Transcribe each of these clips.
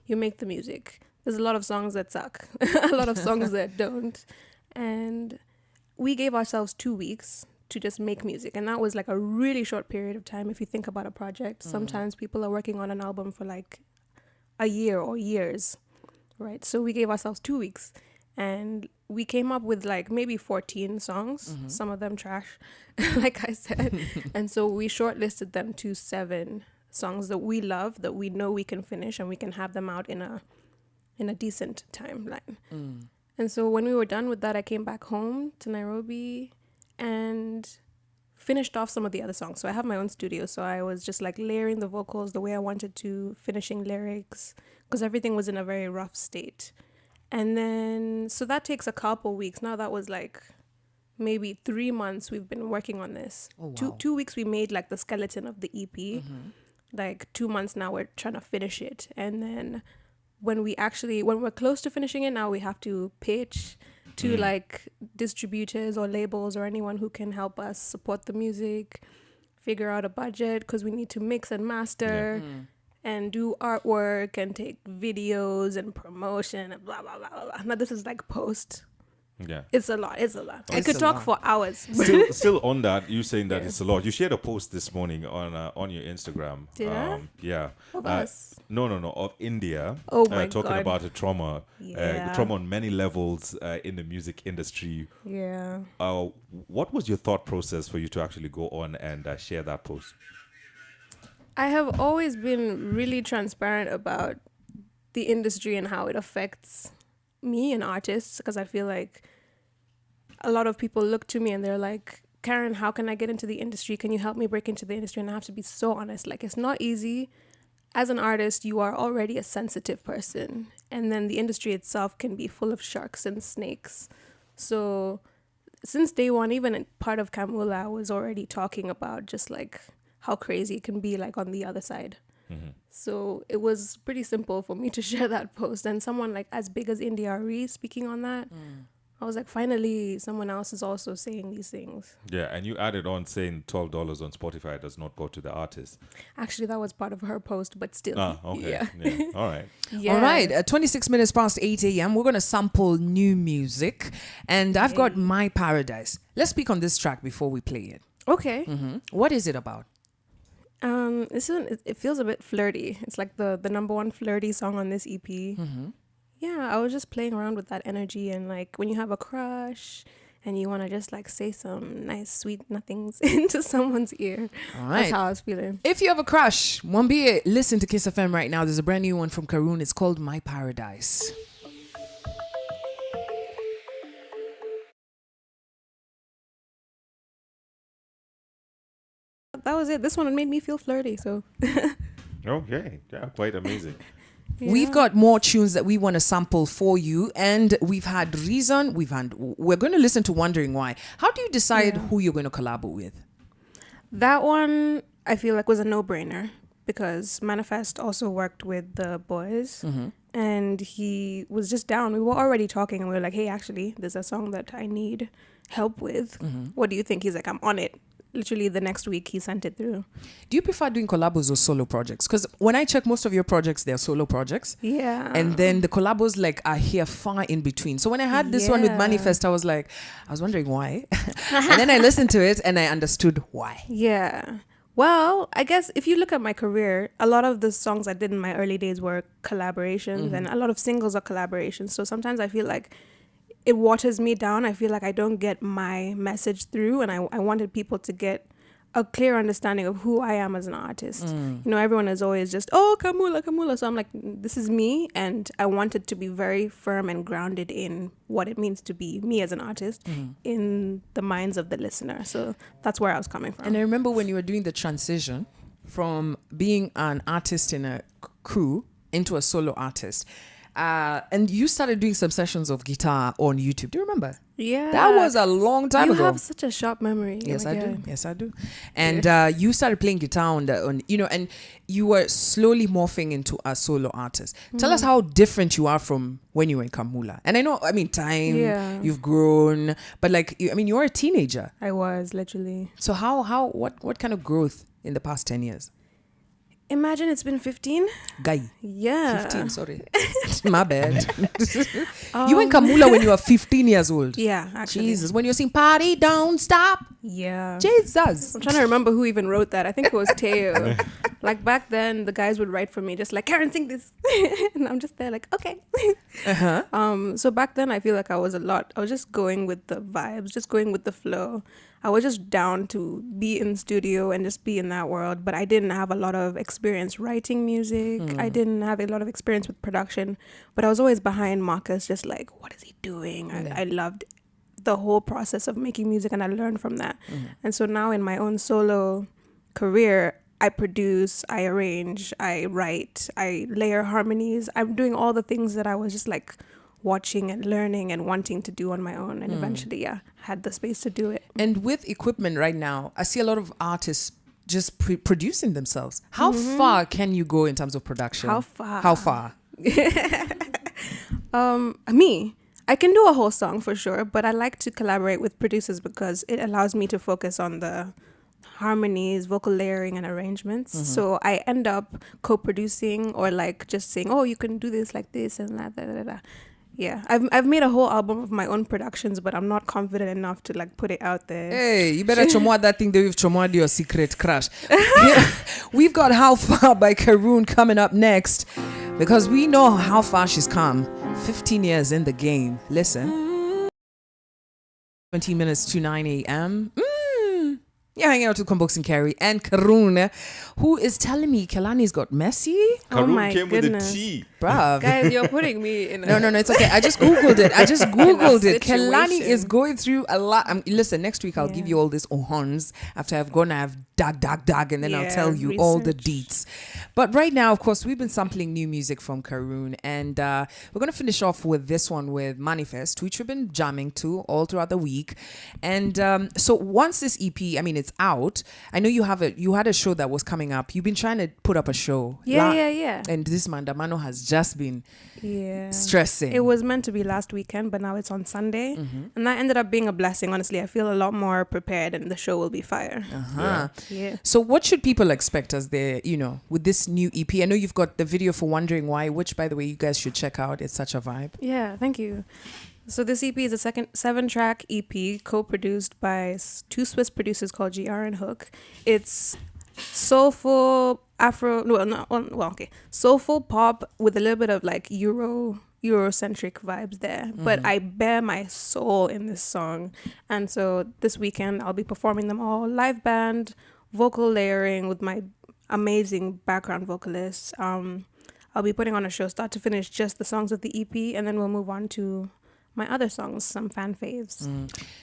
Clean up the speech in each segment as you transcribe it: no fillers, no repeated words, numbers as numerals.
You make the music. There's a lot of songs that suck, a lot of songs that don't. And we gave ourselves 2 weeks to just make music. And that was like a really short period of time if you think about a project. Sometimes people are working on an album for like a year or years, right? So we gave ourselves 2 weeks and we came up with like maybe 14 songs, some of them trash, like I said. And so we shortlisted them to 7 songs that we love, that we know we can finish and we can have them out in a decent timeline. And so when we were done with that, I came back home to Nairobi and finished off some of the other songs. So I have my own studio, so I was just like layering the vocals the way I wanted to, finishing lyrics, because everything was in a very rough state. And then, so that takes a couple weeks. Now that was like maybe 3 months we've been working on this. Oh, wow. 2 weeks we made like the skeleton of the EP. Like 2 months now we're trying to finish it. And then when we're close to finishing it, now we have to pitch to like distributors or labels or anyone who can help us support the music, figure out a budget, because we need to mix and master and do artwork and take videos and promotion and blah, blah, blah, blah, blah. Now this is like post. Yeah. It's a lot. I It's could a talk lot. for hours. Still on that, you saying that Yeah. it's a lot. You shared a post this morning on your Instagram. Did I? Yeah. Of us? No, of India. Oh my talking God. about a trauma, Yeah. trauma on many levels in the music industry. Yeah. What was your thought process for you to actually go on and share that post? I have always been really transparent about the industry and how it affects me and artists, because I feel like a lot of people look to me and they're like, Karen, how can I get into the industry? Can you help me break into the industry? And I have to be so honest. Like, it's not easy. As an artist, you are already a sensitive person. And then the industry itself can be full of sharks and snakes. So since day one, even in part of Kamula, I was already talking about just like how crazy it can be like on the other side. So it was pretty simple for me to share that post. And someone like as big as India Re speaking on that, I was like, finally, someone else is also saying these things. Yeah, and you added on saying $12 on Spotify does not go to the artist. Actually, that was part of her post, but still. Okay. Yeah. All right. Yeah. All right, 26 minutes past 8 a.m. We're going to sample new music. And I've got My Paradise. Let's speak on this track before we play it. Okay. What is it about? It feels a bit flirty. It's like the number one flirty song on this EP. Yeah, I was just playing around with that energy, and like when you have a crush and you want to just like say some nice sweet nothings into someone's ear. All That's right. how I was feeling. If you have a crush, Mwambie, listen to Kiss FM right now. There's a brand new one from KARUN. It's called My Paradise. That was it. This one made me feel flirty, so Okay. Yeah, quite amazing. We've yeah. got more tunes that we want to sample for you, and we've had Reason. We're going to listen to Wondering Why. How do you decide Yeah. who you're going to collab with? That one I feel like was a no-brainer because Manifest also worked with the boys and he was just down. We were already talking and we were like, hey, actually, there's a song that I need help with. What do you think? He's like, I'm on it. Literally the next week he sent it through. Do you prefer doing collabos or solo projects? Because when I check most of your projects, they're solo projects. Yeah. And then the collabos like are here far in between. So when I had this one with Yeah. Manifest, I was wondering why. And then I listened to it and I understood why. Yeah. Well, I guess if you look at my career, a lot of the songs I did in my early days were collaborations and a lot of singles are collaborations. So sometimes I feel like it waters me down. I feel like I don't get my message through, and I wanted people to get a clear understanding of who I am as an artist. You know, everyone is always just, oh, Kamula. So I'm like, this is me, and I wanted to be very firm and grounded in what it means to be me as an artist in the minds of the listener. So that's where I was coming from. And I remember when you were doing the transition from being an artist in a crew into a solo artist. And you started doing some sessions of guitar on YouTube. Do you remember? Yeah. That was a long time you ago. have such a sharp memory. Yes, Oh my I do. God. Yes, I do. And you started playing guitar on and you were slowly morphing into a solo artist. Tell us how different you are from when you were in Kamula. And I mean, time, Yeah. you've grown, but you're a teenager. I was literally. So what kind of growth in the past 10 years? Imagine it's been 15. Guy. Yeah. 15, sorry. My bad. You in Kamula when you were 15 years old. Yeah, actually. Jesus, when you're saying party don't stop. Yeah. Jesus. I'm trying to remember who even wrote that. I think it was Teo. Like back then, the guys would write for me just like, Karen, sing this. And I'm just there like, okay. So back then, I feel like I was just going with the vibes, just going with the flow. I was just down to be in studio and just be in that world. But I didn't have a lot of experience writing music. I didn't have a lot of experience with production. But I was always behind Marcus, just like, what is he doing? I loved the whole process of making music, and I learned from that. And so now in my own solo career, I produce, I arrange, I write, I layer harmonies. I'm doing all the things that I was just like watching and learning and wanting to do on my own, and eventually had the space to do it. And with equipment right now, I see a lot of artists just producing themselves. How far can you go in terms of production? How far? Me, I can do a whole song for sure, but I like to collaborate with producers because it allows me to focus on the harmonies, vocal layering, and arrangements. So I end up co-producing or like just saying, oh, you can do this like this and that. Yeah, I've made a whole album of my own productions, but I'm not confident enough to like put it out there. Hey, you better chomoa that thing that we've chomoa your secret crush. We've got How Far by KARUN coming up next, because we know how far she's come. 15 years in the game. Listen. 20 minutes to 9 a.m. You're hanging out with KWAMBOX and KERRY and KARUN, who is telling me Kelani's got messy. KARUN my came goodness. with a T. Bruv. Guys, you're putting me in No, it's okay. I just Googled it. Kelani situation. is going through a lot. Listen, next week I'll give you all this ohons after I've gone, I've dug, and then I'll tell you all the deets. But right now, of course, we've been sampling new music from KARUN, and we're going to finish off with this one with Manifest, which we've been jamming to all throughout the week. And so once this EP, it's out, I know you had a show that was coming up. You've been trying to put up a show. Yeah. And this Mandamano has just been stressing. It was meant to be last weekend, but now it's on Sunday. And that ended up being a blessing, honestly. I feel a lot more prepared, and the show will be fire. Yeah. So what should people expect as they, with this new EP? I know you've got the video for Wondering Why, which, by the way, you guys should check out. It's such a vibe. Yeah, thank you. So this EP is a 7-track EP co-produced by two Swiss producers called GR and Hook. It's soulful soulful pop with a little bit of like Eurocentric vibes there. But I bear my soul in this song. And so this weekend I'll be performing them all live band, vocal layering with my amazing background vocalists. I'll be putting on a show start to finish, just the songs of the EP, and then we'll move on to my other songs, some fan faves.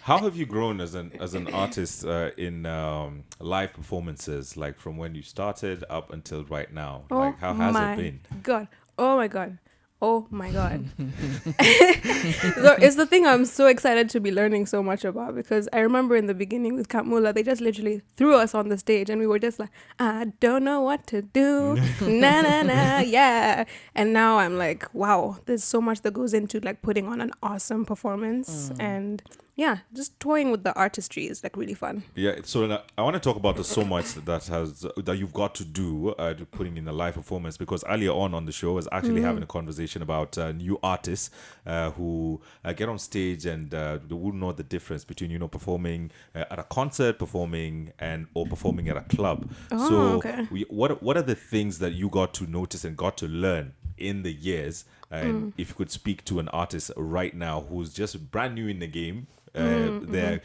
How have you grown as an artist in live performances, like from when you started up until right now? Like, how has it been? Oh my God. So it's the thing I'm so excited to be learning so much about, because I remember in the beginning with Kamula, they just literally threw us on the stage and we were just like, I don't know what to do. na, yeah. And now I'm like, wow, there's so much that goes into like putting on an awesome performance. And yeah, just toying with the artistry is like really fun. Yeah, so I want to talk about the so much that you've got to do putting in a live performance, because earlier on the show I was actually having a conversation about new artists who get on stage and they wouldn't know the difference between performing at a concert, performing or performing at a club. What are the things that you got to notice and got to learn in the years? And if you could speak to an artist right now who's just brand new in the game, they're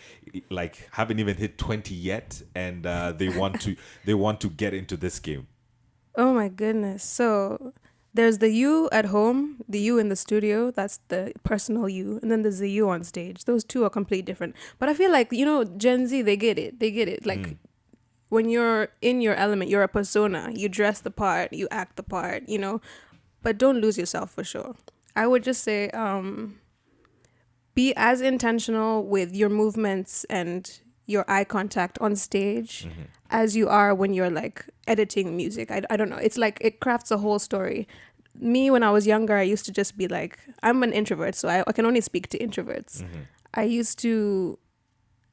like haven't even hit 20 yet, and they want to get into this game. Oh my goodness. So there's the you at home, the you in the studio, that's the personal you, and then there's the you on stage. Those two are completely different. But I feel like, Gen Z, they get it. Like when you're in your element, you're a persona, you dress the part, you act the part, but don't lose yourself for sure. I would just say be as intentional with your movements and your eye contact on stage as you are when you're like editing music. I don't know. It's like it crafts a whole story. Me, when I was younger, I used to just be like, I'm an introvert, so I can only speak to introverts. I used to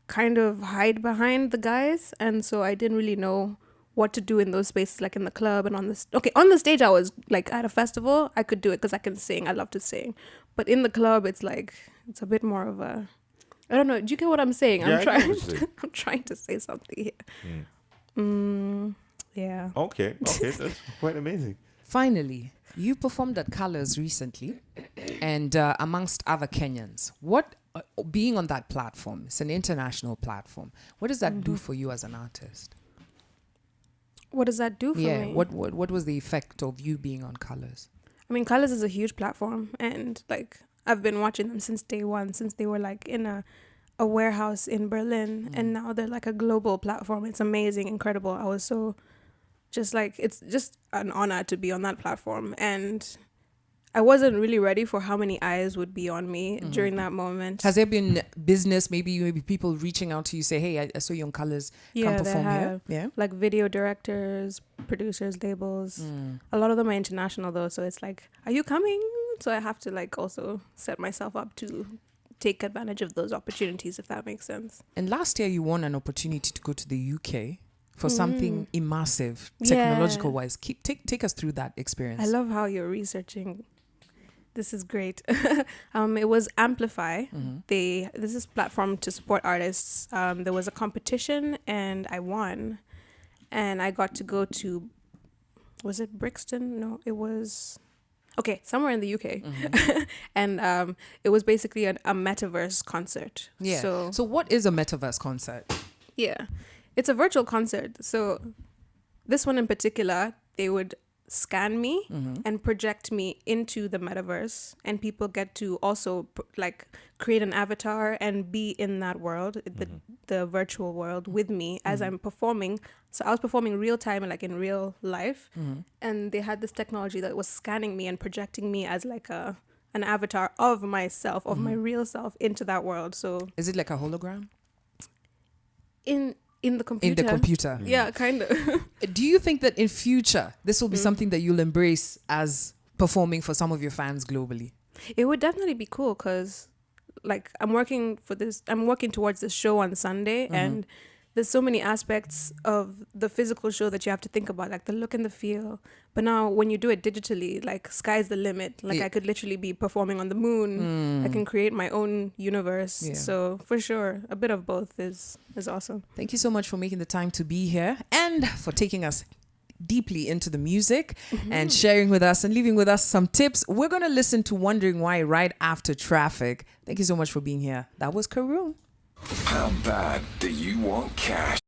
kind of hide behind the guys, and so I didn't really know what to do in those spaces, like in the club and on the stage I was like at a festival, I could do it because I can sing. I love to sing. But in the club, it's like, it's a bit more of a, I don't know. Do you get what I'm saying? Yeah, I'm trying to say something here. Yeah. Okay, that's quite amazing. Finally, you performed at Colors recently, and amongst other Kenyans. What being on that platform? It's an international platform. What does that do for you as an artist? What does that do for me? Yeah. What was the effect of you being on Colors? I mean, Colors is a huge platform, and like I've been watching them since day one, since they were like in a warehouse in Berlin, and now they're like a global platform. It's amazing, incredible. I was so just like, it's just an honor to be on that platform, and I wasn't really ready for how many eyes would be on me during that moment. Has there been business, maybe people reaching out to you, say, hey, I saw you on Colors, come perform here? Yeah, like video directors, producers, labels. A lot of them are international though, so it's like, are you coming? So I have to like also set myself up to take advantage of those opportunities, if that makes sense. And last year you won an opportunity to go to the UK for something immersive, technological wise. Take us through that experience. I love how you're researching. This is great. It was Amplify. This is a platform to support artists. There was a competition and I won. And I got to go to, was it Brixton? No, it was, somewhere in the UK. And it was basically a metaverse concert. Yeah. So what is a metaverse concert? Yeah. It's a virtual concert. So this one in particular, they would scan me and project me into the metaverse, and people get to also like create an avatar and be in that world, the virtual world with me as I'm performing. So I was performing real time and like in real life, and they had this technology that was scanning me and projecting me as like an avatar of myself, of my real self into that world. So is it like a hologram? In the computer. In the computer. Yeah, kind of. Do you think that in future, this will be something that you'll embrace as performing for some of your fans globally? It would definitely be cool because like I'm working towards this show on Sunday, and there's so many aspects of the physical show that you have to think about, like the look and the feel. But now when you do it digitally, like sky's the limit. Like I could literally be performing on the moon. I can create my own universe. Yeah. So for sure, a bit of both is awesome. Thank you so much for making the time to be here and for taking us deeply into the music and sharing with us and leaving with us some tips. We're going to listen to Wondering Why right after Traffic. Thank you so much for being here. That was KARUN. How bad do you want cash?